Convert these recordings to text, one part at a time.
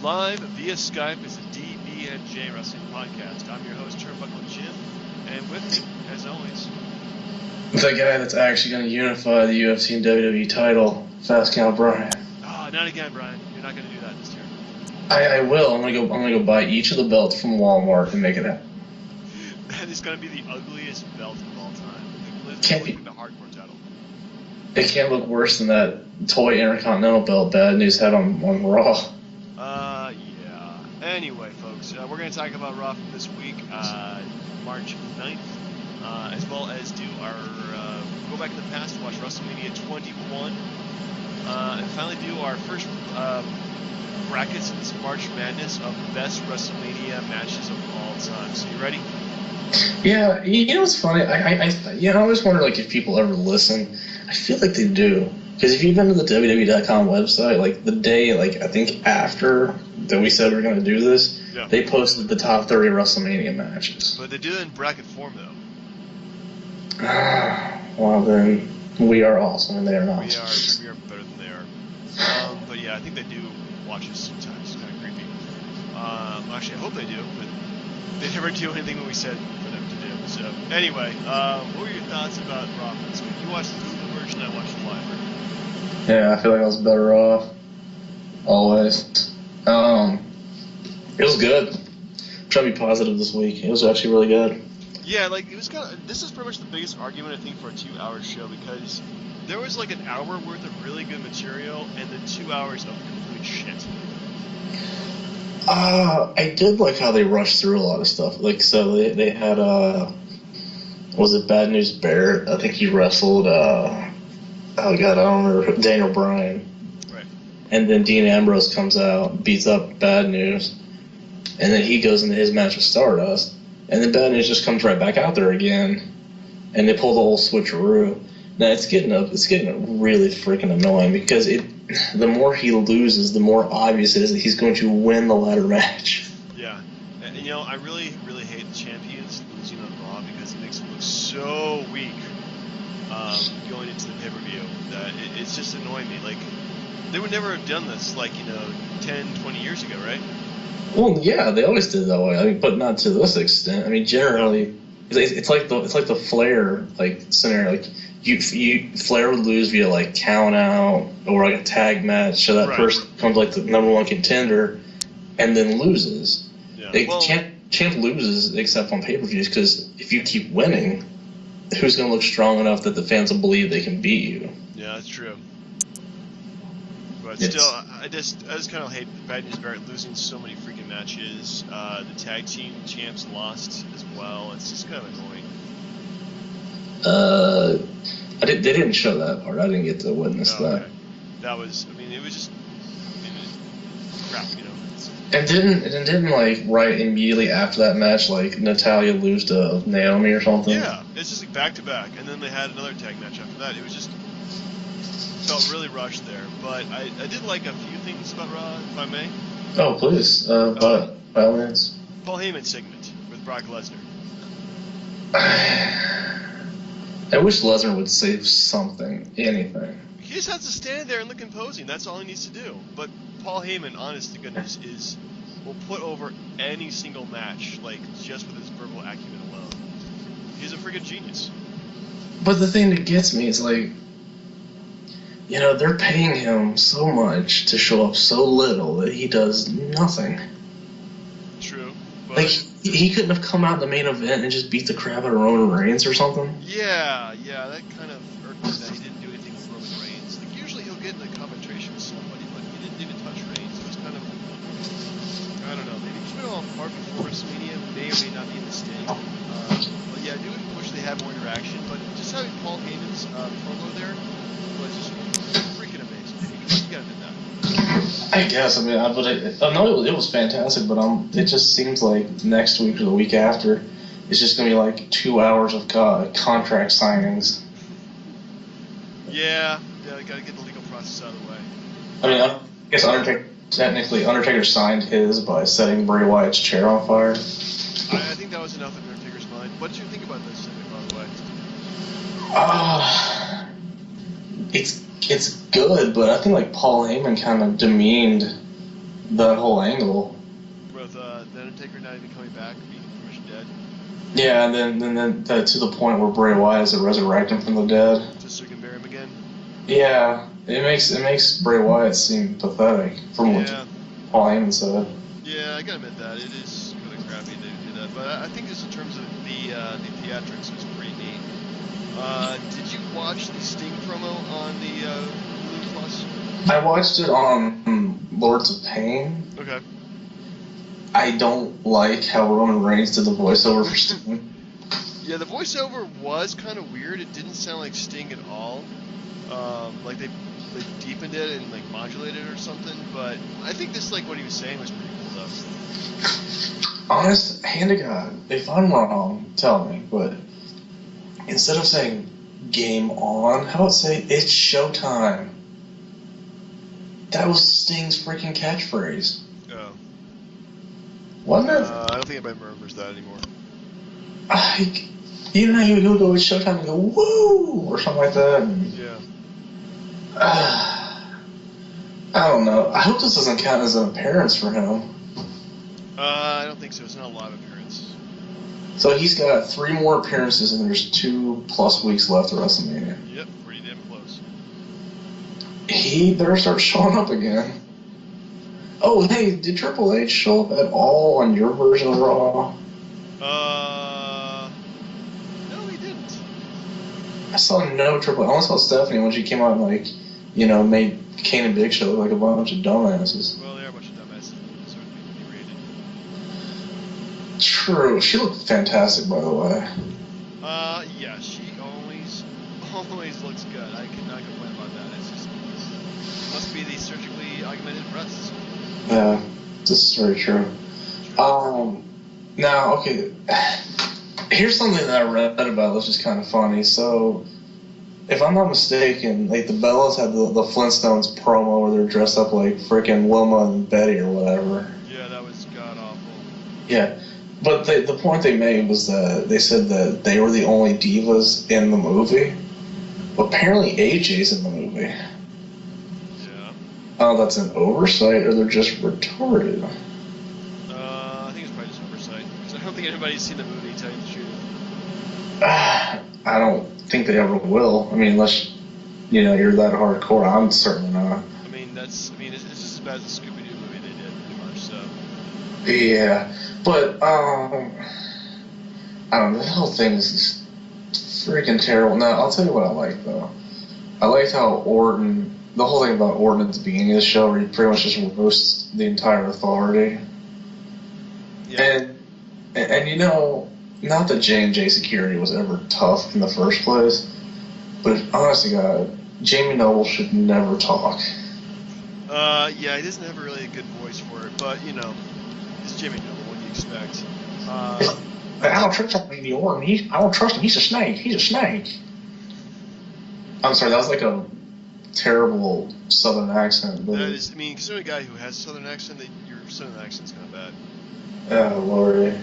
Live via Skype is the DB&J Wrestling Podcast. I'm your host, Turnbuckle Jim, and with me, as always, the guy that's actually going to unify the UFC and WWE title, Fast Count Brian. Ah, not again, Brian. You're not going to do that this year. I will. I'm gonna go buy each of the belts from Walmart and make it happen. That is going to be the ugliest belt of all time. Can't be the hardcore title. It can't look worse than that toy Intercontinental belt Bad News had on Raw. Yeah. Anyway, folks, we're going to talk about Raw from this week, March 9th, as well as do our go back in the past to watch WrestleMania 21, and finally do our first brackets in this March Madness of best WrestleMania matches of all time. So you ready? Yeah, you know what's funny? I always wonder if people ever listen. I feel like they do. Because if you've been to the WWE.com website, the day, I think after that we said we were going to do this, yeah, they posted the top 30 WrestleMania matches. But they do it in bracket form, though. Well, then, we are awesome, and they are not. We are better than they are. But yeah, I think they do watch us sometimes. It's kind of creepy. Actually, I hope they do, but they never do anything when we said for them to do. So, anyway, what were your thoughts about Raw this week? You watched the Hulu version, I watched the live version. Yeah, I feel like I was better off. Always. It was good. I'm trying to be positive this week. It was actually really good. Yeah, it was this is pretty much the biggest argument, I think, for a 2-hour show, because there was an hour worth of really good material and then 2 hours of complete shit. I did like how they rushed through a lot of stuff. So they had, was it Bad News Barrett? I think he wrestled, oh God, I don't remember, Daniel Bryan. Right. And then Dean Ambrose comes out, beats up Bad News, and then he goes into his match with Stardust, and then Bad News just comes right back out there again, and they pull the whole switcheroo. Now it's getting really freaking annoying, because the more he loses, the more obvious it is that he's going to win the ladder match. Yeah, and I really, really hate the champions losing on Raw, because it makes them look so weak going into the pay-per-view that it's just annoying me. They would never have done this 10, 20 years ago, right? Well, yeah, they always did it that way. But not to this extent. Generally, it's like the Flair scenario. Flair would lose via count out or a tag match, so that person becomes the number one contender, and then loses. Yeah. Champ loses except on pay-per-views, because if you keep winning, who's going to look strong enough that the fans will believe they can beat you? Yeah, that's true. But still, I just kind of hate Bad News Barrett losing so many freaking matches. The tag team champs lost as well. It's just kind of annoying. They didn't show that part. I didn't get to witness that. Okay. That was, it was just, crap, And didn't right immediately after that match, Natalya lose to Naomi or something? Yeah, it's just back to back, and then they had another tag match after that. It was just felt really rushed there, but I did like a few things about Raw, if I may. Oh, please, by all means. Paul Heyman segment with Brock Lesnar. I wish Lesnar would say something, anything. He just has to stand there and look imposing. That's all he needs to do. But Paul Heyman, honest to goodness, will put over any single match, just with his verbal acumen alone. He's a freaking genius. But the thing that gets me is they're paying him so much to show up so little that he does nothing. True. But he couldn't have come out in the main event and just beat the crap out of Roman Reigns or something? Yeah, that kind of irked me that he didn't do anything with Roman Reigns. Usually he'll get in a confrontation with somebody, but he didn't even touch Reigns. It was kind of, I don't know, maybe keep it all apart before WrestleMania may or may not be a mistake. But yeah, I do wish they had more interaction, but just having Paul Heyman's promo there was just freaking amazing. You gotta admit that. I guess. But it was fantastic. But it just seems like next week or the week after, it's just gonna be 2 hours of contract signings. Yeah, gotta get the legal process out of the way. I guess Undertaker signed his by setting Bray Wyatt's chair on fire. I think that was enough in Undertaker's mind. What did you think about this segment, by the way? It's good, but I think Paul Heyman kind of demeaned that whole angle. With the Undertaker not even coming back, being pretty much dead. Yeah, and then to the point where Bray Wyatt has to resurrect him from the dead. Just so you can bury him again. Yeah, it makes Bray Wyatt seem pathetic from what Paul Heyman said. Yeah, I gotta admit that it is kind of crappy they do that, but I think just in terms of the theatrics, it was pretty neat. Did you watch the Sting promo on the Hulu Plus? I watched it on Lords of Pain. Okay. I don't like how Roman Reigns did the voiceover for Sting. Yeah, the voiceover was kind of weird. It didn't sound like Sting at all. Like they deepened it and like modulated it or something. But I think this, like what he was saying, was pretty cool though. Honest, hand to God, if I'm wrong, tell me. But instead of saying "game on," how about say "it's showtime"? That was Sting's freaking catchphrase. Oh. Wasn't it? I don't think anybody remembers that anymore. You know, he would go "it's showtime" and go "woo" or something like that. And, yeah. I don't know. I hope this doesn't count as an appearance for him. I don't think so. It's not a lot of appearances. So he's got 3 more appearances, and there's 2+ weeks left of WrestleMania. Yep, pretty damn close. He better start showing up again. Oh, hey, did Triple H show up at all on your version of Raw? No, he didn't. I saw no Triple H. I only saw Stephanie when she came out and, like, you know, made Kane and Big Show look like a bunch of dumbasses. Well, they are a bunch of dumbasses. So it can be rated. True. She looked fantastic, by the way. Yeah, she always looks good. I cannot complain about that. It's just, it must be the surgically augmented breasts. Yeah, this is very true. Now, okay, here's something that I read about that's just kind of funny. So, if I'm not mistaken, like the Bellas had the Flintstones promo where they're dressed up like freaking Wilma and Betty or whatever. Yeah, that was god awful. Yeah, but the point they made was that they said that they were the only divas in the movie. Apparently, AJ's in the movie. Yeah. Oh, that's an oversight, or they're just retarded. I think it's probably just oversight. Because I don't think anybody's seen the movie, to tell you the truth. I don't think they ever will. I mean, unless, you know, you're that hardcore. I'm certainly not. It's just as bad as the Scooby-Doo movie they did, pretty much, so. Yeah, but, I don't know, the whole thing is just freaking terrible. Now, I'll tell you what I like, though. I liked how Orton, the whole thing about Orton at the beginning of the show, where he pretty much just roasts the entire Authority. Yeah. And you know, not that J&J Security was ever tough in the first place, but honestly, God, Jamie Noble should never talk. Yeah, he doesn't have really a good voice for it, but, you know, it's Jimmy Noble, what do you expect? I don't trust Randy Orton. I don't trust him. He's a snake. He's a snake. I'm sorry, that was like a terrible Southern accent. But that is, I mean, considering a guy who has a Southern accent, your Southern accent's kind of bad. Oh, Lordy.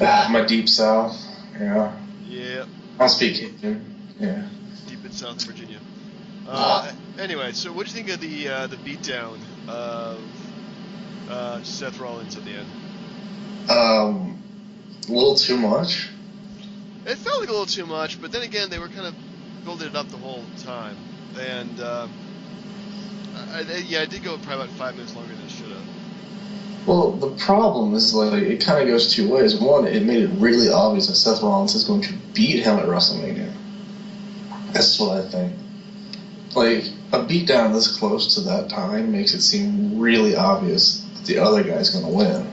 My deep South. Yeah. Yeah. I'll speak Cajun. Yeah. Deep in South Virginia. Anyway, so what do you think of the beatdown of Seth Rollins at the end? A little too much. It felt like a little too much, but then again, they were kind of building it up the whole time. And, I did go probably about 5 minutes longer than it should have. Well, the problem is, like, it kind of goes 2 ways. One, it made it really obvious that Seth Rollins is going to beat him at WrestleMania. That's what I think. Like, a beatdown this close to that time makes it seem really obvious that the other guy's going to win.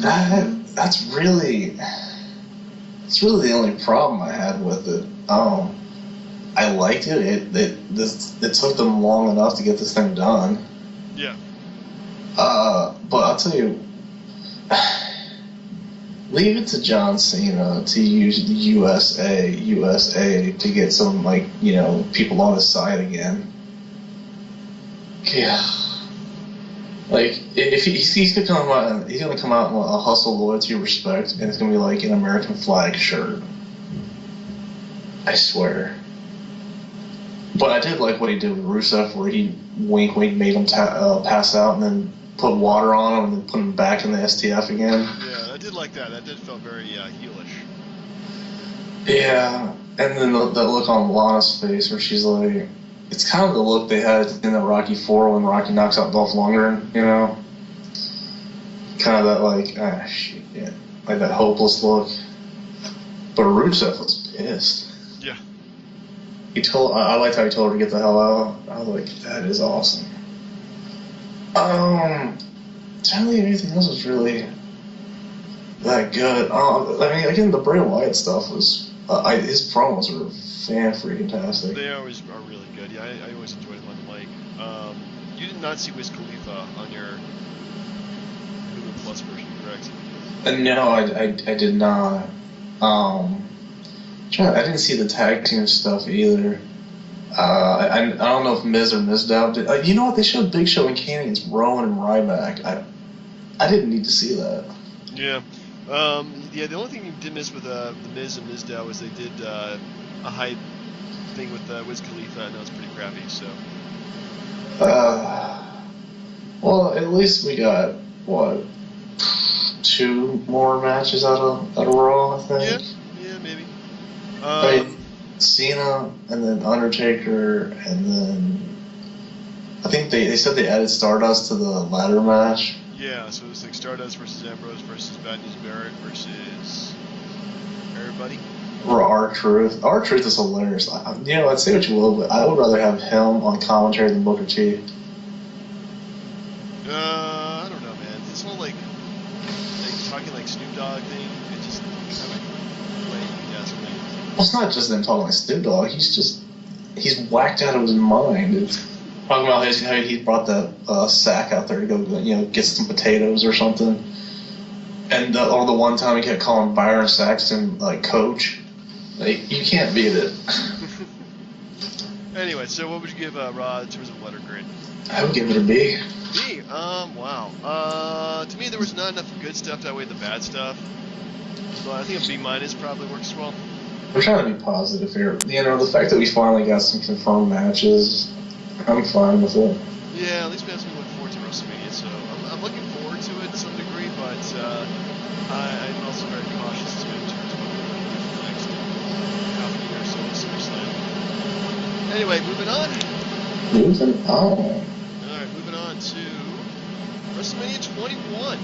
That's really the only problem I had with it. I liked it. It took them long enough to get this thing done. Yeah. But I'll tell you, leave it to John Cena to use the USA to get some, like, you know, people on his side again. Yeah. Like, if he's gonna come out, he's gonna come out in a hustle, loyalty, respect, and it's gonna be like an American flag shirt. I swear. But I did like what he did with Rusev, where he wink made him pass out and then put water on him and then put him back in the STF again. Yeah, I did like that. That did feel very heelish. Yeah, and then that look on Lana's face where she's like, it's kind of the look they had in the Rocky 4 when Rocky knocks out Dolph Lundgren, you know? Kind of that like, shit, yeah, like that hopeless look. But Rusev was pissed. Yeah. I liked how he told her to get the hell out. I was like, that is awesome. Tell me anything else was really that good. I mean, again, the Bray Wyatt stuff was. His promos were fan-freaking-tastic. They always are really good. Yeah, I always enjoyed them on the mic. You did not see Wiz Khalifa on your Hulu Plus version, correct? No, I did not. I didn't see the tag team stuff either. I don't know if Miz or Mizdow did. You know what? They showed Big Show and Kenny against Rowan and Ryback. I didn't need to see that. Yeah. Yeah, the only thing you did miss with the Miz and Mizdow was they did a hype thing with Wiz Khalifa, and that was pretty crappy, so. Well, at least we got, what, 2 more matches out of Raw, I think? Yeah, maybe. I mean, Cena, and then Undertaker, and then I think they said they added Stardust to the ladder match. Yeah, so it was like Stardust versus Ambrose versus Bad News Barrett versus everybody. Or R-Truth. R-Truth is hilarious. I'd say what you will, but I would rather have him on commentary than Booker T. I don't know, man. This whole like talking like Snoop Dogg thing, it just kind of lame, yes, man. Well, it's not just them talking like Snoop Dogg. He's whacked out of his mind. It's talking about how he brought that sack out there to go, get some potatoes or something. And or the one time he kept calling Byron Saxton like coach. Like, you can't beat it. Anyway, so what would you give Raw in terms of letter grade? I would give it a B. B. Wow. To me, there was not enough good stuff to outweigh the bad stuff. So I think a B minus probably works well. We're trying to be positive here. The fact that we finally got some confirmed matches, I'm fine with it. Yeah, at least we have something to look forward to WrestleMania. So I'm looking forward to it to some degree, but I'm also very cautious in terms of what we're going to do for the next half a year or so with SummerSlam. Anyway, moving on. Moving on. Alright, moving on to WrestleMania 21.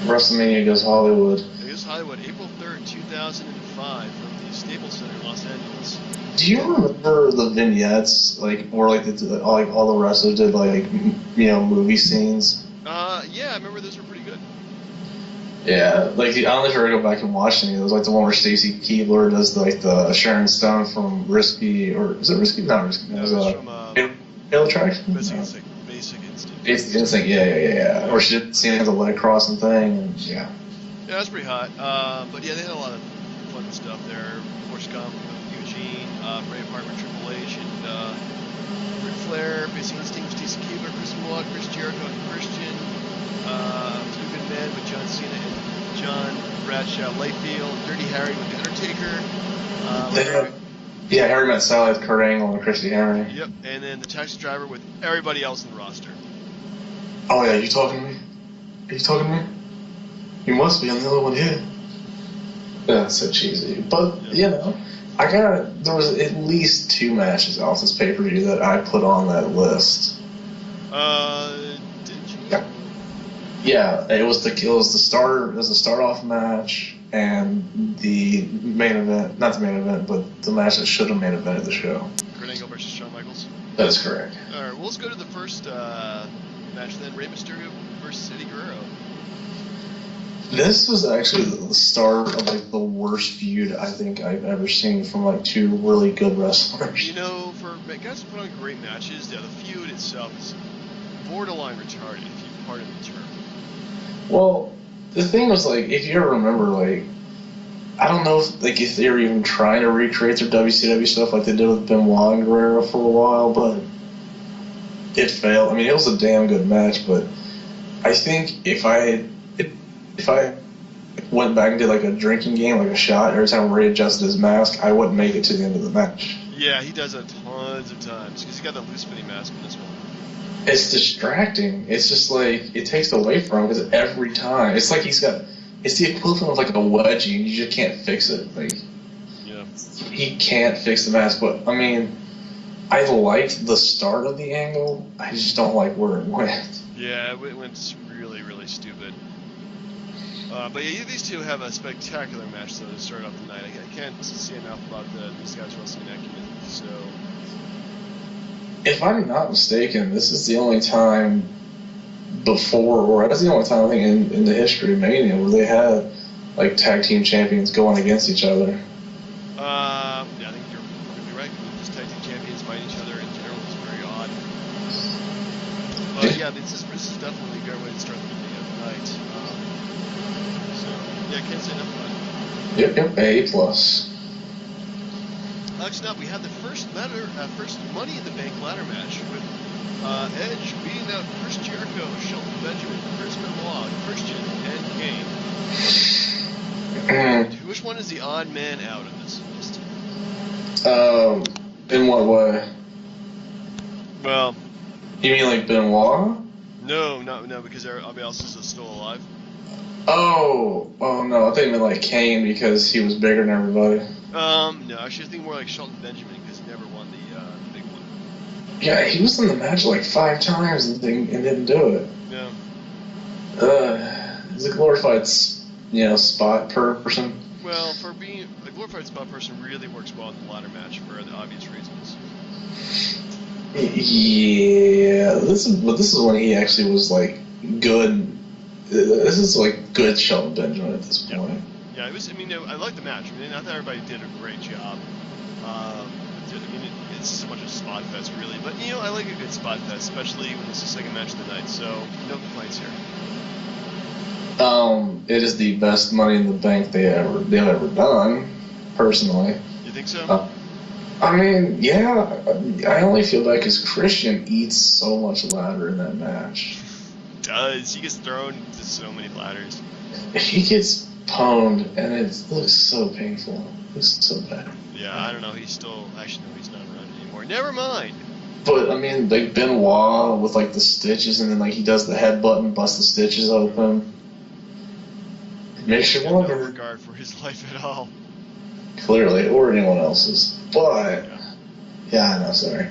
WrestleMania goes Hollywood. It goes Hollywood, April 3rd, 2005, from the Staples Center in Los Angeles. Do you remember the vignettes, where all the wrestlers did movie scenes? Yeah, I remember those were pretty good. Yeah, I don't know if you ever go back and watch any of those. Like the one where Stacy Keibler does the Sharon Stone from Risky, or is it Risky? Not Risky. No, it was from Fatal Attraction. Basic Instinct. Basic Instinct. Yeah. Where she did the leg crossing thing, and yeah. Yeah, that was pretty hot. But yeah, they had a lot of fun stuff there. Forrest Gump, Eugene, Braveheart with Triple H, and Ric Flair, Basic Instinct, Stacy Keibler, Chris Walk, Chris Jericho, and Christian. Two Good Men with John Cena and John Bradshaw Layfield, Dirty Harry with The Undertaker. Harry Met Sally with Kurt Angle and Christy Henry. Yep, and then the Taxi Driver with everybody else in the roster. Oh yeah, you talking to me? Are you talking to me? You must be. I'm the only one here. That's so cheesy, but there was at least 2 matches off this pay-per-view that I put on that list. Did you? Yeah, it was the start-off match and the main event, not the main event, but the match that should have main evented the show. Kurt Angle versus Shawn Michaels. That is correct. All right, well, let's go to the first match then. Rey Mysterio versus Eddie Guerrero. This was actually the start of the worst feud I think I've ever seen from 2 really good wrestlers. For guys who put on great matches, the feud itself is borderline retarded, if you pardon the term. Well, the thing was if you ever remember, I don't know if they were even trying to recreate their WCW stuff like they did with Benoit and Guerrero for a while, but it failed. I mean, it was a damn good match, but I think if I went back and did a drinking game, a shot, every time Ray adjusted his mask, I wouldn't make it to the end of the match. Yeah, he does that tons of times because he got the loose spinning mask in this one. It's distracting. It's just like it takes away from him because every time it's like he's got. It's the equivalent of like a wedgie, and you just can't fix it. Like, yeah, he can't fix the mask. But I mean, I liked the start of the angle. I just don't like where it went. Yeah, it went really, really stupid. But yeah, these two have a spectacular match though to start off the night. I can't say enough about these guys' wrestling acumen. So, If I'm not mistaken, this is the only time before, or that's the only time I think in the history of Mania where they had like tag team champions going against each other. Yeah, I think you're probably right. Just tag team champions fighting each other in general is very odd. But yeah, this is definitely a great way to start the night. So yeah, I can't say enough about it. Yep, A plus. Next up, we have the first Money in the Bank ladder match with Edge beating out Chris Jericho, Shelton Benjamin, Chris Benoit, Christian, and Kane. Which one is the odd man out of this list? In what way? Well, you mean like Benoit? No, because everybody else is still alive. Oh no, I think you meant like Kane because he was bigger than everybody. No, actually I think more like Shelton Benjamin because he never won the big one. Yeah, he was in the match like 5 times and didn't do it. Yeah. He's a glorified, spot person. Well, for being a glorified spot person, really works well in the ladder match for the obvious reasons. Yeah, this is when he actually was like good. This is like good Shelton Benjamin at this point. Yeah, it was. I mean, I like the match. I mean, not that everybody did a great job. I mean, it's so much a spot fest, really. But I like a good spot fest, especially when it's the second match of the night. So no complaints here. It is the best Money in the Bank they've ever done, personally. You think so? I mean, yeah. I only feel bad because Christian eats so much ladder in that match. He gets thrown to so many ladders. He gets pwned, and it looks so painful. It looks so bad. Yeah, I don't know. He's not around anymore. Never mind. But I mean, like Benoit with like the stitches, and then like he does the headbutt and busts the stitches open. It makes you wonder. No regard for his life at all. Clearly, or anyone else's. But yeah, I know. Sorry.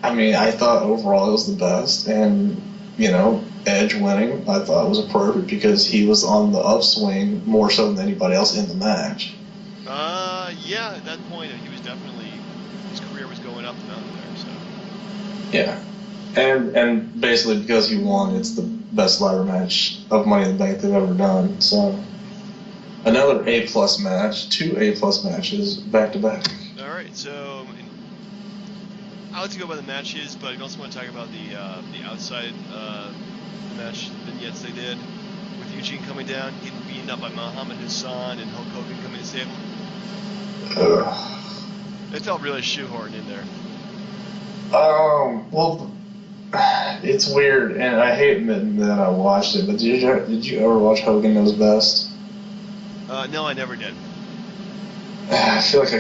I mean, I thought overall it was the best, and Edge winning, I thought was appropriate because he was on the upswing more so than anybody else in the match. Yeah, at that point, his career was going up and up there, so. Yeah. And basically because he won, it's the best ladder match of Money in the Bank they've ever done, so. Another A-plus match, 2 A-plus matches back to back. Alright, so, I'll let you go by the matches, but I also want to talk about the outside match vignettes they did with Eugene coming down, getting beaten up by Muhammad Hassan and Hulk Hogan coming to save him. It felt really shoehorned in there. Well, it's weird, and I hate admitting that I watched it, but did you ever watch Hogan Knows Best? No, I never did. I feel like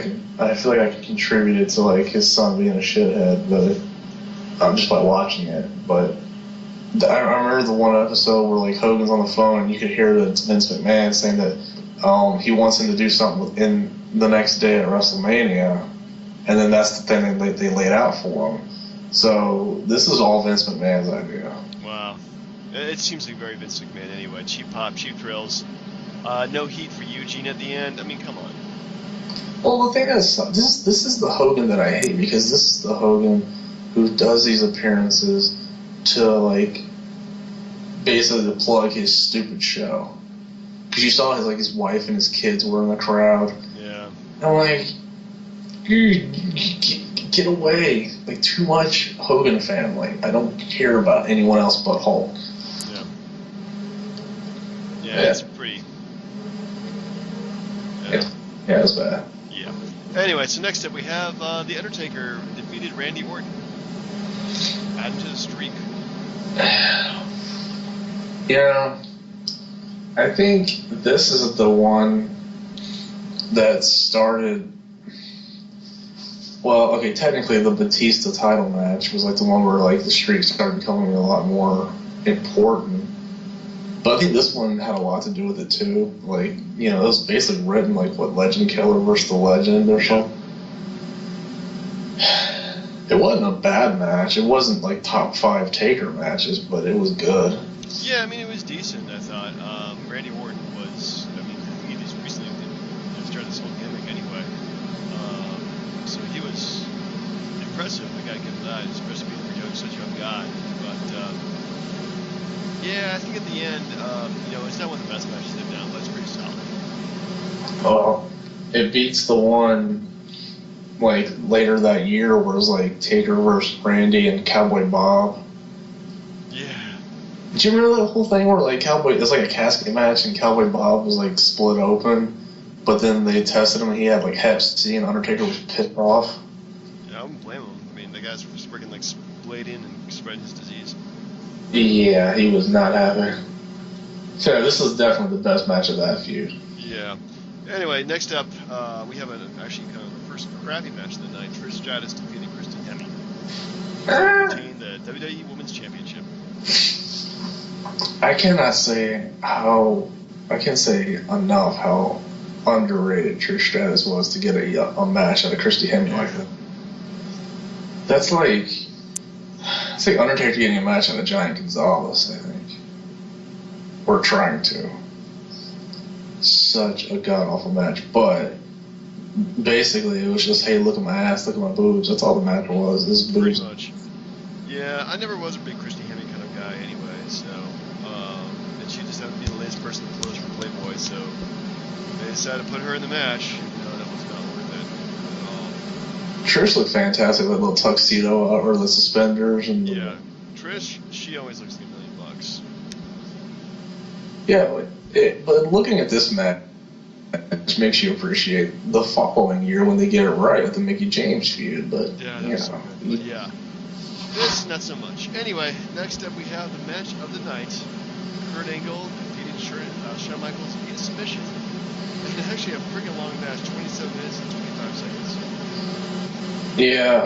I could contribute it to like his son being a shithead, but just by watching it. But I remember the one episode where like Hogan's on the phone and you could hear that it's Vince McMahon saying that he wants him to do something within the next day at WrestleMania, and then that's the thing that they laid out for him. So this is all Vince McMahon's idea. Wow, it seems like very Vince McMahon anyway. Cheap pop, cheap thrills. No heat for Eugene at the end. I mean, come on. Well, the thing is, this is the Hogan that I hate because this is the Hogan who does these appearances to like basically to plug his stupid show. Because you saw his wife and his kids were in the crowd. Yeah. I'm like, get away! Like too much Hogan family. I don't care about anyone else but Hulk. Yeah. Yeah, it's pretty. Yeah, it's bad. Yeah. Anyway, so next up we have The Undertaker defeated Randy Orton. Adding to the streak. Yeah. I think this is the one that started. Well, okay, technically the Batista title match was like the one where like the streak started becoming a lot more important. But I think this one had a lot to do with it too. Like, you know, it was basically written like what, Legend Killer versus the Legend or something. It wasn't a bad match. It wasn't like top 5 Taker matches, but it was good. Yeah, I mean, it was decent, I thought. Randy Orton was, I mean, he just recently started this whole gimmick anyway. So he was impressive, I gotta give him that, especially being such a young guy. But, yeah, I think at the end, you know, it's not one of the best matches they've done, but it's pretty solid. Well, it beats the one like later that year where it was like Taker versus Randy and Cowboy Bob. Yeah. Did you remember that whole thing where like Cowboy, it's like a casket match and Cowboy Bob was like split open, but then they tested him and he had like Hep C and Undertaker was pissed off? Yeah, I wouldn't blame him. I mean, the guy's freaking like splaiting and spreading his disease. Yeah, he was not happy. So this is definitely the best match of that feud. Yeah. Anyway, next up, we have actually kind of the first crappy match of the night. Trish Stratus defeating Christy Hemme to retain the WWE Women's Championship. I can't say enough how underrated Trish Stratus was to get a match out of Christy Hemme like that. That's like, it's like Undertaker getting a match out of Giant Gonzalez, I think. Or trying to. Such a god-awful match, but basically it was just, hey, look at my ass, look at my boobs. That's all the match was, is boobs. Pretty much. Yeah, I never was a big Christy Hemme kind of guy anyway, so, and she just happened to be the latest person to close for Playboy, so they decided to put her in the match. You know, that was not worth it at all. Trish looked fantastic with a little tuxedo or the suspenders. And yeah, Trish, she always looks like $1 million. Yeah, but looking at this match, it makes you appreciate the following year when they get it right with the Mickie James feud. But yeah, that was so good. But yeah, this not so much. Anyway, next up we have the match of the night: Kurt Angle defeating Shawn Michaels via submission. And actually a freaking long match, 27 minutes and 25 seconds. Yeah,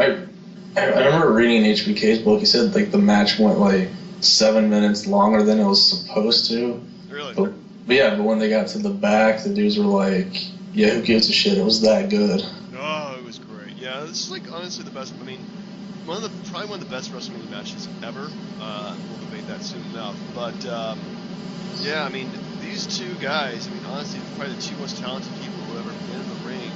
I remember reading in HBK's book. He said like the match went like 7 minutes longer than it was supposed to. Really? But yeah, but when they got to the back, the dudes were like, yeah, who gives a shit? It was that good. Oh, it was great. Yeah, this is like honestly the best. I mean, probably one of the best WrestleMania matches ever. We'll debate that soon enough. But yeah, I mean, these two guys. I mean, honestly, probably the two most talented people who ever been in the ring,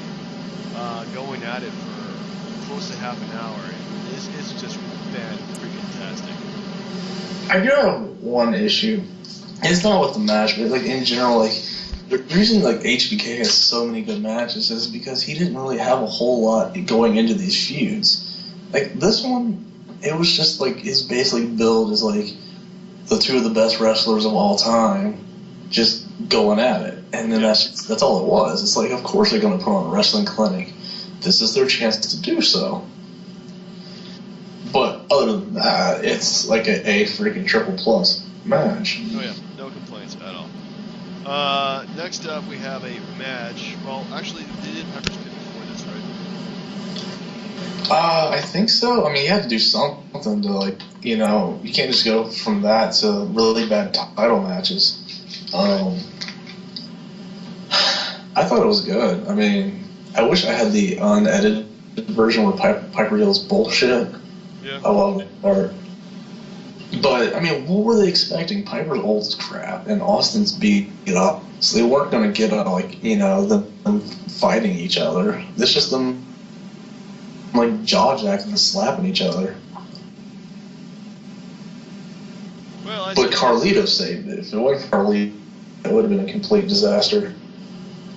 going at it for close to half an hour. It's just fan-freaking-tastic. I do have one issue. It's not with the match, but like in general, like the reason like HBK has so many good matches is because he didn't really have a whole lot going into these feuds. Like this one, it was just like his basic build is like the two of the best wrestlers of all time, just going at it, and then that's all it was. It's like, of course they're going to put on a wrestling clinic. This is their chance to do so. But other than that, it's like a freaking triple plus match. Oh yeah, no complaints at all. Next up we have a match. Well, actually, they did Piper's Pit before this, right? I think so. I mean, you have to do something to like, you know, you can't just go from that to really bad title matches. I thought it was good. I mean, I wish I had the unedited version where Piper yells bullshit. Yeah. I love that part. But, I mean, what were they expecting? Piper's old as crap, and Austin's beat up. So they weren't going to get, like, you know, them fighting each other. It's just them, like, jaw-jacking and slapping each other. Well, but Carlito saved it. If it wasn't for Carlito, it would have been a complete disaster.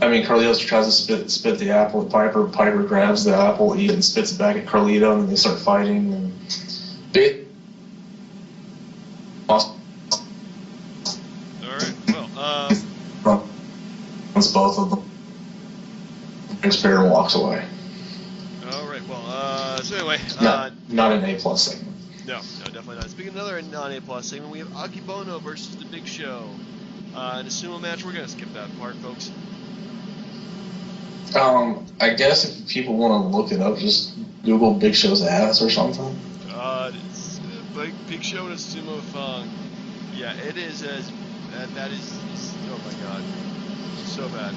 I mean, Carlito tries to spit the apple at Piper. Piper grabs the apple, eats it, and spits it back at Carlito, and then they start fighting. And all right. Well, runs both of them. Drinks beer and walks away. All right. Well, so anyway, not an A+ segment. No, definitely not. Speaking of another non-A+ segment, we have Akibono versus The Big Show in a sumo match. We're gonna skip that part, folks. I guess if people want to look it up, just Google Big Show's ass or something. It's Big Show and a sumo thong. Yeah, it is as that is. Oh my god, so bad,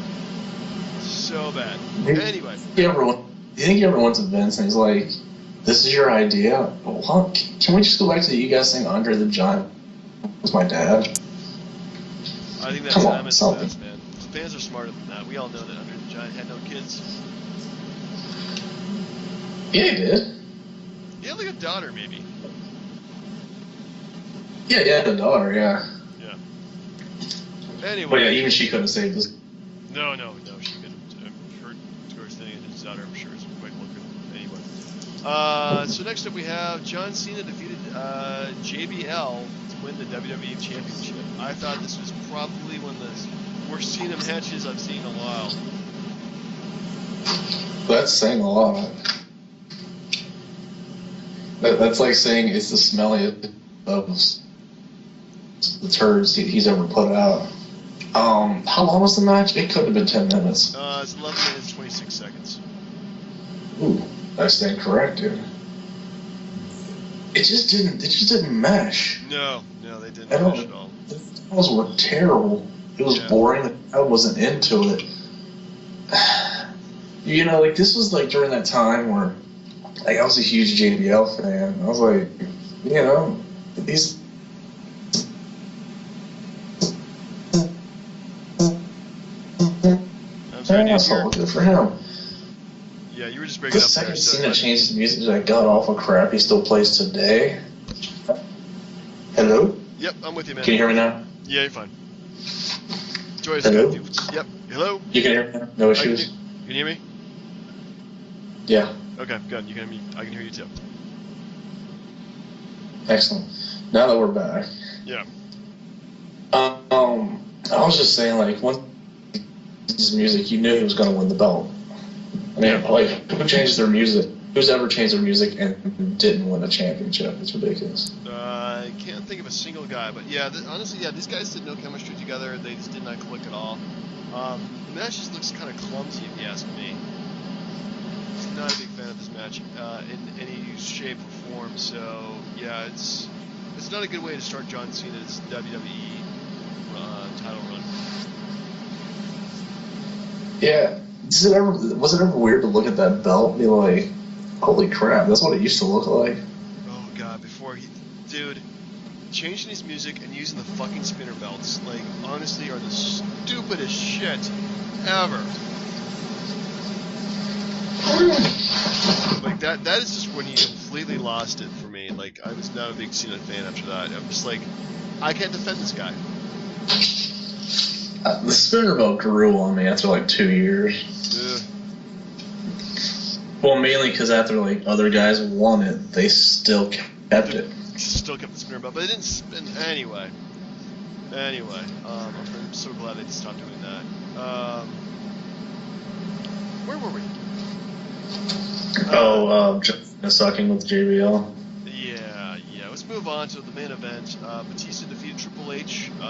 so bad. Anyway, Do you think he ever went to Vince and he's like, "This is your idea? Well, can we just go back to you guys saying Andre the Giant was my dad?" I think that's time is the best, man. The fans are smarter than that. We all know that Andre the Giant had no kids. Yeah, he did. He had like a daughter, maybe. Yeah, he had a daughter. Yeah. Yeah. Anyway. But yeah, even she couldn't save this. No, she couldn't. Her score thing and his daughter, I'm sure, is quite looking. Anyway. So next up we have John Cena defeated JBL to win the WWE Championship. I thought this was probably one of the worst Cena matches I've seen in a while. That's saying a lot. That's like saying it's the smelliest of the turds he's ever put out. How long was the match? It could have been 10 minutes. It's 11 minutes 26 seconds. Ooh, I stand corrected. It just didn't mesh. No, they didn't mesh at all. The calls were terrible. It was boring. The crowd wasn't into it. You know, like this was like during that time where, like, I was a huge JBL fan. I was like, you know, these. I'm sorry, good for him. Yeah, you were just breaking The up there. second Cena changed his music to that god awful crap he still plays today. Hello? Yep, I'm with you, man. Can you hear me now? Yeah, you're fine. Joyous Hello? Yep. Hello? You can hear me now? No issues? Can you hear me? Yeah. Okay, good. You can hear me. I can hear you too. Excellent. Now that we're back. Yeah. I was just saying, like, once his music, you knew he was going to win the belt. I mean, like, who changes their music? Who's ever changed their music and didn't win a championship? It's ridiculous. I can't think of a single guy, but yeah, honestly, yeah, these guys had no chemistry together. They just did not click at all. The match just looks kind of clumsy, if you ask me. I'm not a big fan of this match in any shape or form. So yeah, it's not a good way to start John Cena's WWE title run. Yeah. Was it ever weird to look at that belt and be like, holy crap, that's what it used to look like? Oh god, dude, changing his music and using the fucking spinner belts, like, honestly, are the stupidest shit ever. Like, that is just when he completely lost it for me. Like, I was not a big Cena fan after that. I'm just like, I can't defend this guy. The spinner belt grew on me after like 2 years. Ugh. Well, mainly because after like other guys won it, they still kept it. Still kept the spinner belt, but it didn't spin anyway. I'm so glad they stopped doing that. Where were we? Sucking with JBL. Yeah. Let's move on to the main event. Batista defeated Triple H for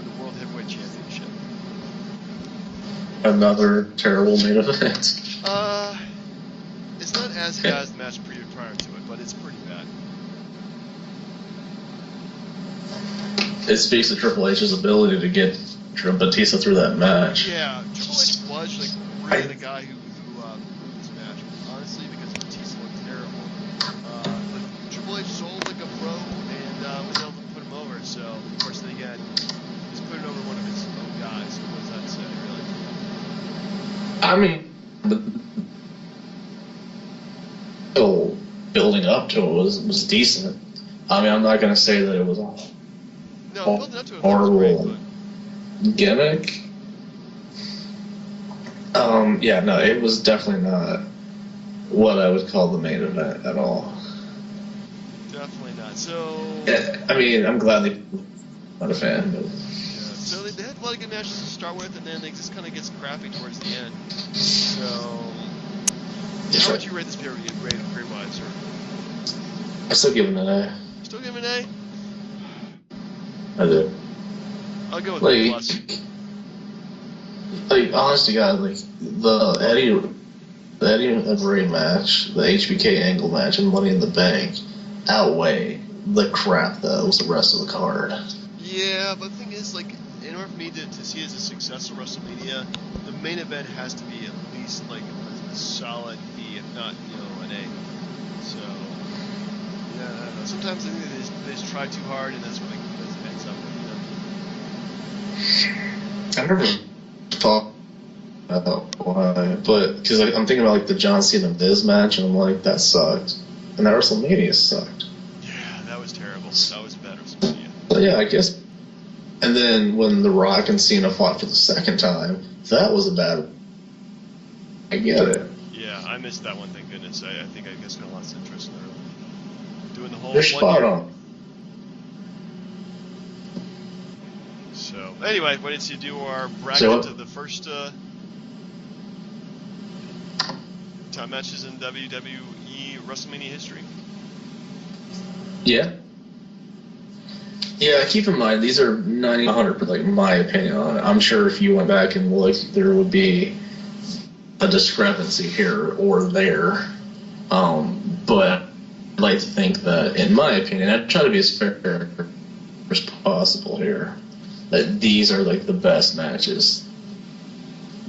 the World Heavyweight Championship. Another terrible main event. It's not as bad as the match prior to it, but it's pretty bad. It speaks to Triple H's ability to get Batista through that match. Yeah, Triple H was like really the guy who moved this match, honestly, because Batista looked terrible. But Triple H sold like a pro and was able to put him over. So, of course, then again, he's putting over one of his own guys. So what does that say, really? I mean, still building up to it was decent. I mean, I'm not going to say that it was a building up to it horrible was great, gimmick. Yeah, no, it was definitely not what I would call the main event at all. Definitely not. So, yeah, I mean, I'm glad they not a fan, but. So they had a lot of good matches to start with, and then it just kind of gets crappy towards the end. So, how would you rate this period, grade-wise, sir? I still give it an A. Still give it an A? I do. I'll go with an A+. like, honest to God, like, the Eddie and Ray match, the HBK Angle match, and Money in the Bank outweigh the crap that was the rest of the card. Yeah, but the thing is, like, in order for me to see it as a successful WrestleMania, the main event has to be at least like a solid B, if not, an A. So, yeah, I don't know. Sometimes I think they just try too hard, and that's what it ends up with. I never thought about why, but because I'm thinking about like the John Cena Miz match, and I'm like, that sucked, and that WrestleMania sucked. Yeah, that was terrible. That was a bad WrestleMania. But yeah, I guess. And then when The Rock and Cena fought for the second time, that was a bad. I get it. Yeah, I missed that one. Thank goodness. I think I guess got lots of interest in there. Doing the whole. They're spot on. So anyway, why don't you do our bracket of the first time matches in WWE WrestleMania history? Yeah. Yeah, keep in mind, these are 90-100, like, my opinion on it. I'm sure if you went back and looked, there would be a discrepancy here or there. But I'd like to think that, in my opinion, I'd try to be as fair as possible here. That these are, like, the best matches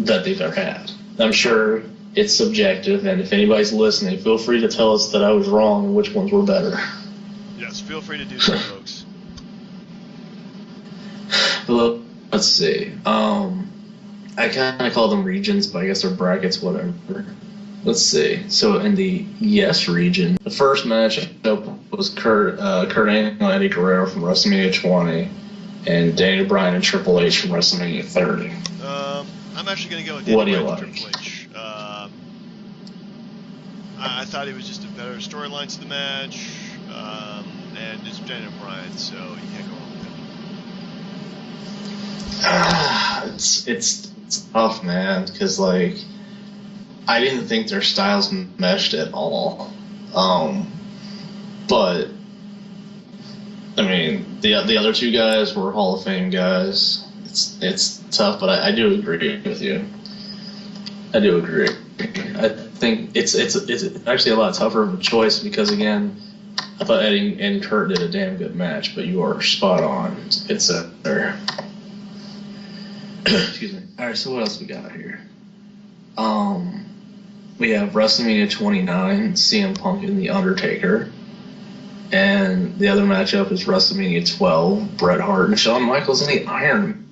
that they've ever had. I'm sure it's subjective, and if anybody's listening, feel free to tell us that I was wrong and which ones were better. Yes, feel free to do so, folks. Well, let's see. I kind of call them regions, but I guess they're brackets, whatever. Let's see. So in the yes region, the first match was Kurt Angle and Eddie Guerrero from WrestleMania 20, and Daniel Bryan and Triple H from WrestleMania 30. I'm actually going to go with Daniel Bryan and Triple H. I thought it was just a better storyline to the match, and it's Daniel Bryan, so you can't go wrong with him. It's tough, man, because like I didn't think their styles meshed at all. But I mean, the other two guys were Hall of Fame guys. It's tough, but I do agree with you. I do agree. I think it's actually a lot tougher of a choice because again, I thought Eddie and Kurt did a damn good match, but you are spot on. It's there. Excuse me. All right, so what else we got here? We have WrestleMania 29, CM Punk and The Undertaker. And the other matchup is WrestleMania 12, Bret Hart and Shawn Michaels in the Iron Man.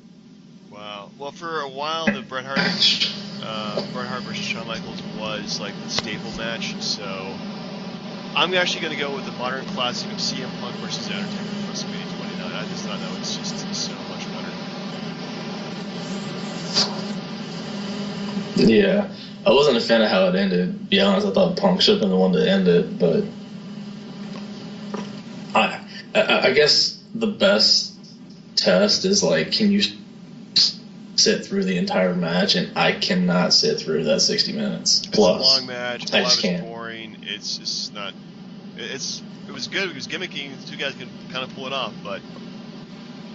Wow. Well, for a while, the Bret Hart versus Shawn Michaels was like the staple match. So I'm actually going to go with the modern classic of CM Punk versus The Undertaker for WrestleMania 29. I just thought that was just so much better. Yeah. I wasn't a fan of how it ended. To be honest, I thought Punk should have been the one to end it, but I guess the best test is like, can you sit through the entire match? And I cannot sit through that 60 minutes plus. It's a long match. I A lot just of it's can't. boring. It's just not. It was good. It was gimmicky. The two guys can kind of pull it off, but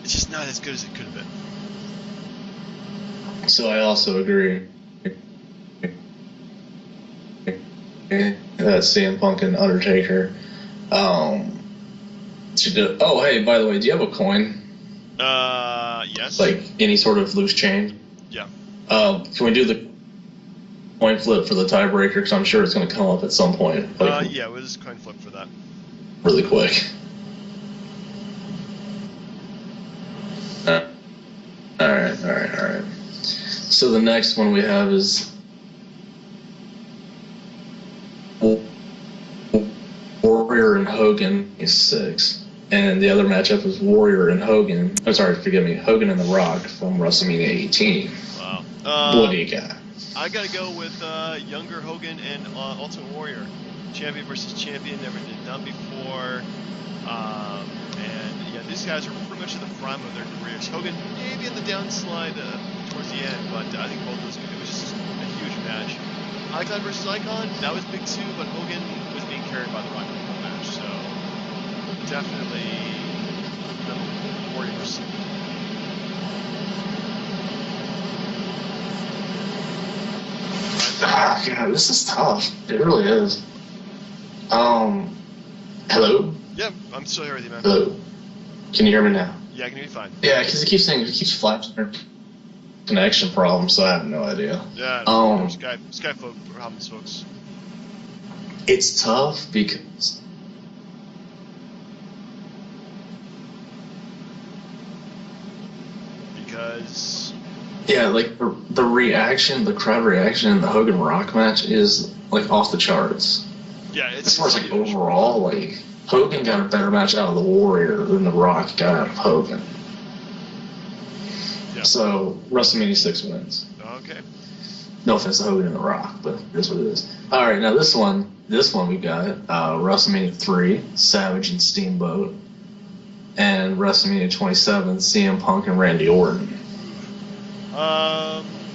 it's just not as good as it could have been. So I also agree. That CM Punk and Undertaker. Oh, hey, by the way, do you have a coin? Yes. Like any sort of loose change? Yeah. Can we do the coin flip for the tiebreaker? Because I'm sure it's going to come up at some point. Yeah, we'll just coin flip for that. Really quick. All right. So the next one we have is Warrior and Hogan is 6. And the other matchup is Warrior and Hogan. I'm sorry, forgive me. Hogan and The Rock from WrestleMania 18. Wow. What do you got? I got to go with younger Hogan and Ultimate Warrior. Champion versus champion, never been done before. And yeah, these guys are pretty much in the prime of their careers. Hogan maybe in the downslide towards the end, but I think both of those, it was just a huge match. Icon versus Icon, that was big too, but Hogan was being carried by The Rock in the whole match, so definitely the Warrior versus. God, this is tough. It really is. Hello? Yeah, I'm still here with you, man. Hello? Can you hear me now? Yeah, I can hear you fine. Yeah, because it keeps flashing connection problems, so I have no idea. Yeah, Skype problems, folks. It's tough because yeah, like the reaction, the crowd reaction in the Hogan Rock match is like off the charts. Yeah, it's as far as like overall, like Hogan got a better match out of the Warrior than the Rock got out of Hogan. Yeah. So WrestleMania 6 wins. Okay. No offense to Hogan and the Rock, but that's what it is. All right, now this one we got WrestleMania 3, Savage and Steamboat, and WrestleMania 27, CM Punk and Randy Orton.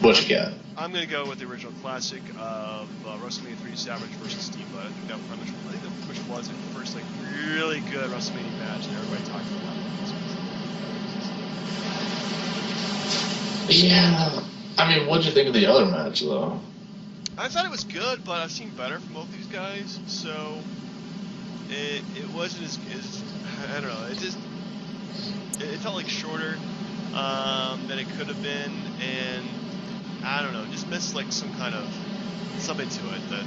What you got? I'm gonna go with the original classic of WrestleMania 3, Savage versus Steamboat. I think that which was the first like really good WrestleMania match that everybody talked about. Yeah. I mean, what'd you think of the other match, though? I thought it was good, but I've seen better from both these guys, so it wasn't as I don't know. It felt like shorter than it could have been, and I don't know, just missed like some kind of something to it that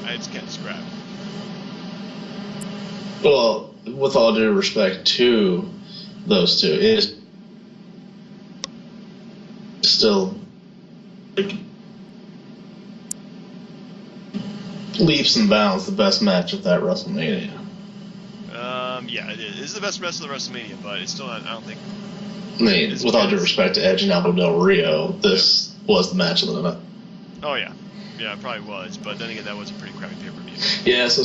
I just can't describe. Well, with all due respect to those two, it is still like leaps and bounds the best match of that WrestleMania. Yeah, it is. It's the best match of the WrestleMania, but it's still not. I don't think. I mean, with all due respect to Edge and Aldo Del Rio, this was the match of the night. Oh yeah, it probably was. But then again, that was a pretty crappy pay-per-view. Yeah, so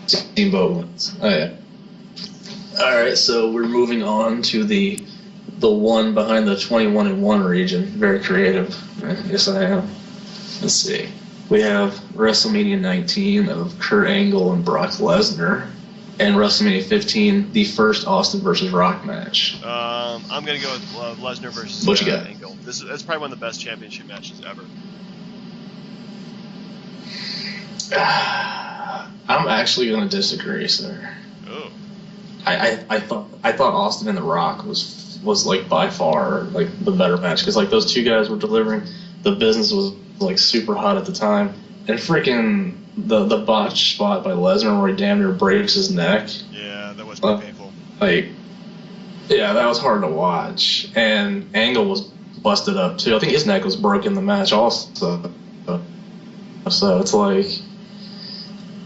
Steamboat wins. Oh yeah. All right, so we're moving on to the one behind the 21-1 region. Very creative. Yes, I am. Let's see. We have WrestleMania 19 of Kurt Angle and Brock Lesnar, and WrestleMania 15, the first Austin versus Rock match. I'm gonna go with Lesnar versus what you got? Angle. That's probably one of the best championship matches ever. I'm actually going to disagree, sir. Oh. I thought Austin and The Rock was like by far like the better match because like those two guys were delivering. The business was like super hot at the time, and freaking the botch spot by Lesnar where he damn near breaks his neck. Yeah, that was pretty painful. Like, yeah, that was hard to watch, and Angle was busted up too. I think his neck was broken in the match also. So it's like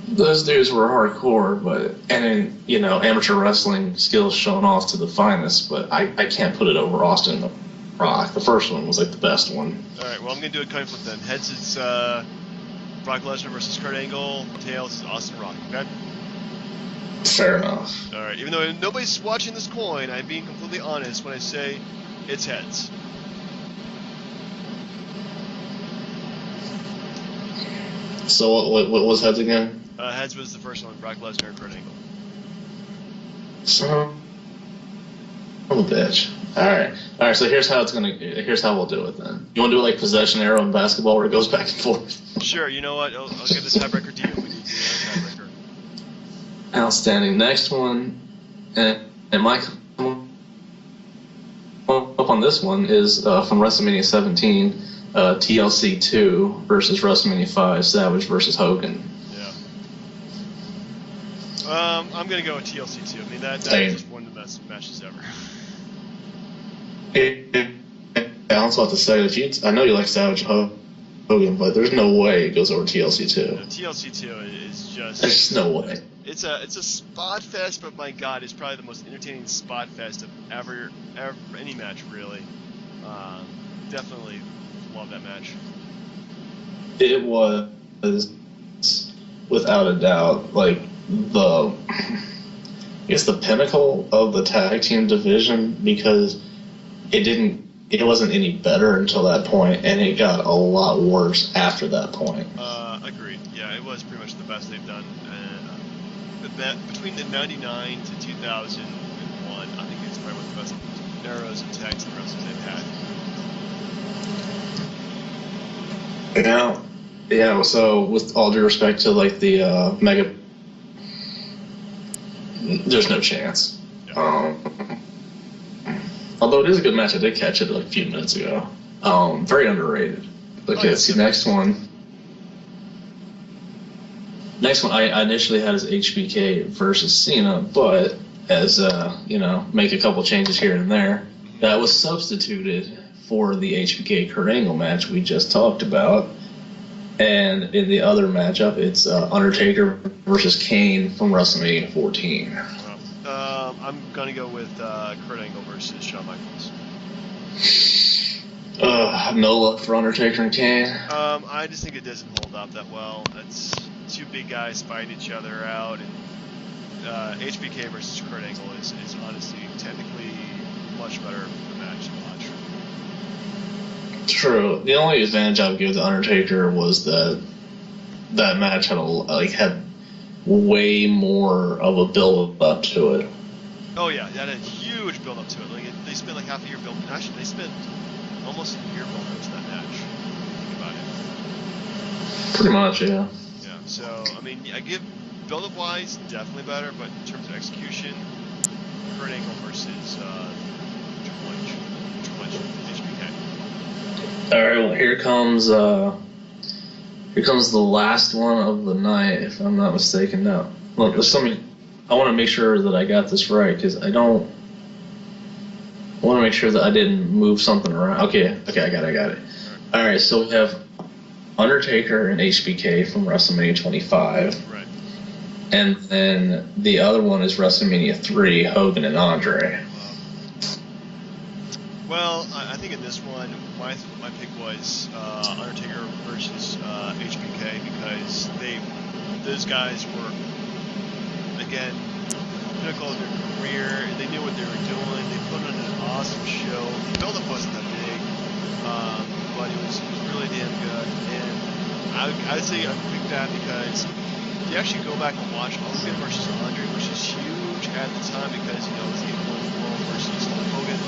those dudes were hardcore, and then, you know, amateur wrestling skills shown off to the finest, but I can't put it over Austin and The Rock. The first one was like the best one. Alright, well, I'm going to do a coin flip then. Heads, it's Brock Lesnar versus Kurt Angle. Tails is Austin Rock, okay? Fair enough. Alright, even though nobody's watching this coin, I'm being completely honest when I say it's heads. So what was heads again? Heads was the first one, Brock Lesnar and Kurt Angle. Son of a bitch. All right. So here's how we'll do it then. You want to do it like possession arrow in basketball, where it goes back and forth? Sure. You know what? I'll give this tiebreaker to you. We need to do a tiebreaker. Outstanding. Next one, and my up on this one is from WrestleMania 17, TLC 2 versus WrestleMania 5, Savage versus Hogan. I'm going to go with TLC 2. I mean, that is just one of the best matches ever. I also have to say that I know you like Savage and Hogan, but there's no way it goes over TLC 2. No, TLC 2 is just... There's just no way. It's a spot fest, but my God, it's probably the most entertaining spot fest of ever any match, really. Definitely love that match. It was, without a doubt, like the pinnacle of the tag team division, because it wasn't any better until that point, and it got a lot worse after that point. Agreed. Yeah, it was pretty much the best they've done. And between the 99 to 2001, I think it's probably one of the best. eras of tag team wrestling they've had. Yeah. So with all due respect to like the Mega, there's no chance. Yeah. Although it is a good match, I did catch it like a few minutes ago. Very underrated. Okay, let's see, next one. Next one, I initially had as HBK versus Cena, but as make a couple changes here and there, that was substituted for the HBK Kurt Angle match we just talked about. And in the other matchup, it's Undertaker versus Kane from WrestleMania 14. I'm gonna go with Kurt Angle versus Shawn Michaels. No love for Undertaker and Kane. I just think it doesn't hold up that well. It's two big guys fighting each other out, and HBK versus Kurt Angle is honestly technically much better match to watch. True. The only advantage I would give the Undertaker was that match had had way more of a build up to it. Oh yeah, that had a huge build up to it. Like they spent like half a year building. Actually, they spent almost a year building up to that match. Think about it. Pretty much, yeah. Yeah. So I mean, I give build up wise definitely better, but in terms of execution, Kurt Angle versus Triple H, HBK. All right. Well, here comes the last one of the night, if I'm not mistaken. Now, look, I want to make sure that I got this right because I want to make sure that I didn't move something around. Okay, I got it. All right, so we have Undertaker and HBK from WrestleMania 25. Right. And then the other one is WrestleMania 3, Hogan and Andre. Well, I think in this one, my pick was Undertaker versus HBK because those guys were, again, pinnacle of their career. They knew what they were doing. They put on an awesome show. The build-up wasn't that big, but it was really damn good. And I'd say I picked that because if you actually go back and watch Hogan versus Andre, which is huge at the time because it was the world versus Hogan.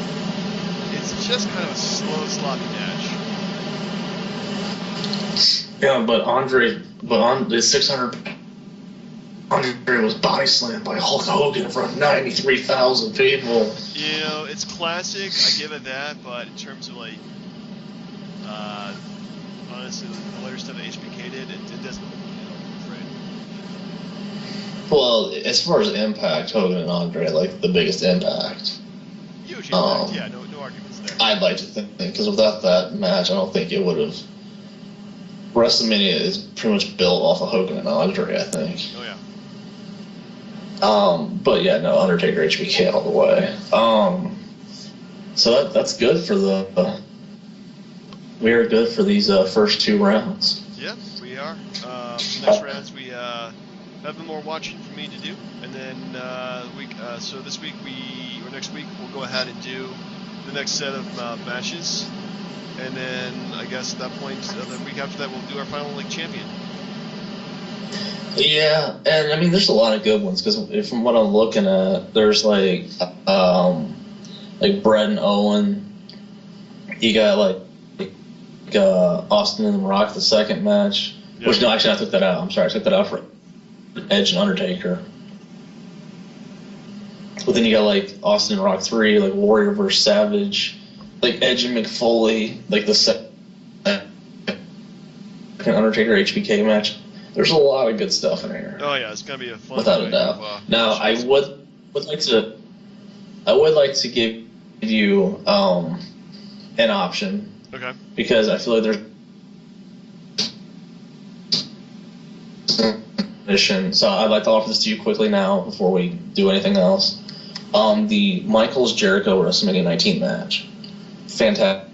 It's just kind of a slow, sloppy match. Yeah, but on the 600. Andre was body slammed by Hulk Hogan in front of 93,000 people. You know, it's classic. I give it that, but in terms of honestly, the later stuff that HBK did, it doesn't. Right. Well, as far as impact, Hogan and Andre the biggest impact. Huge impact. Yeah, no arguments there. I'd like to think because without that match, I don't think it would have. WrestleMania is pretty much built off of Hogan and Andre, I think. Oh yeah. But yeah, no, Undertaker HBK all the way. So that's good for we are good for these first two rounds. Yeah, we are. Next rounds we have more watching for me to do, and then next week we'll go ahead and do the next set of matches, and then I guess at that point the week after that we'll do our final champion. Yeah, and I mean, there's a lot of good ones because from what I'm looking at, there's like Bret and Owen. You got Austin and The Rock, the second match. Yeah. Which no, actually I took that out. I'm sorry, I took that out for Edge and Undertaker. But then you got Austin and Rock 3, Warrior vs. Savage, Edge and McFoley, the second Undertaker HBK match. There's a lot of good stuff in here. Oh yeah, it's gonna be a fun. Without a doubt. Now I would like to give you an option. Okay. Because I feel like there's mission. So I'd like to offer this to you quickly now before we do anything else. The Michaels Jericho WrestleMania 19 match. Fantastic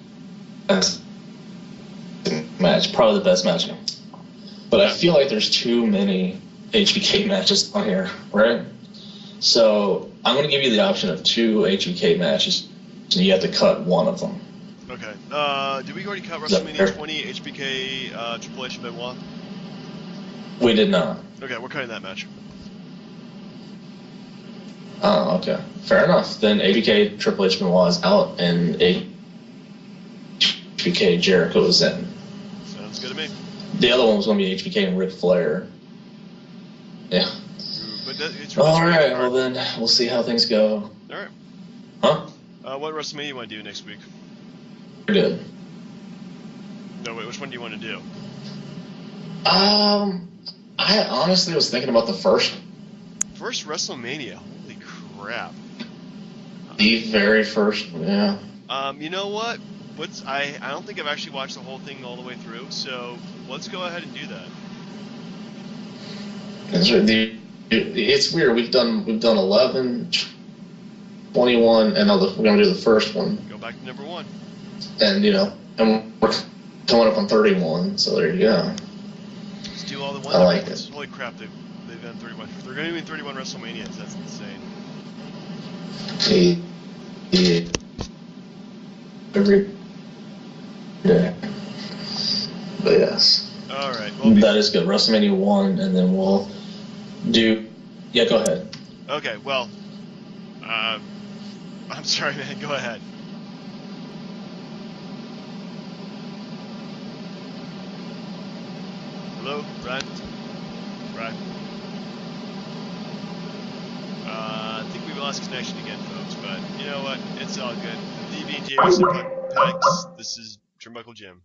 match, probably the best match. But I feel like there's too many HBK matches on here, right? So I'm going to give you the option of 2 HBK matches, and you have to cut one of them. Okay. Did we already cut WrestleMania 20 HBK Triple H and Benoit? We did not. Okay, we're cutting that match. Oh, okay. Fair enough. Then HBK Triple H Benoit is out, and HBK Jericho is in. Sounds good to me. The other one was going to be HBK and Ric Flair. Yeah. But it's All right. Well, then we'll see how things go. All right. Huh? What WrestleMania you want to do next week? Good. No, wait. Which one do you want to do? I honestly was thinking about the first. First WrestleMania. Holy crap. The very first. Yeah. You know what? I don't think I've actually watched the whole thing all the way through. So let's go ahead and do that. It's weird. We've done 11, 21, and we're gonna do the first one. Go back to number 1. And and we're coming up on 31. So there you go. Let's do all the one. I like it. Holy crap! They've done 31. They're going to be 31 WrestleManias. That's insane. Yeah. Every day. But yes. All right. Well, that is good. WrestleMania 1, and then we'll do. Yeah, go ahead. Okay. Well, I'm sorry, man. Go ahead. Hello, Brad. Brad. I think we lost connection again, folks. But you know what? It's all good. The DB&J Packs. This is Turnbuckle Jim.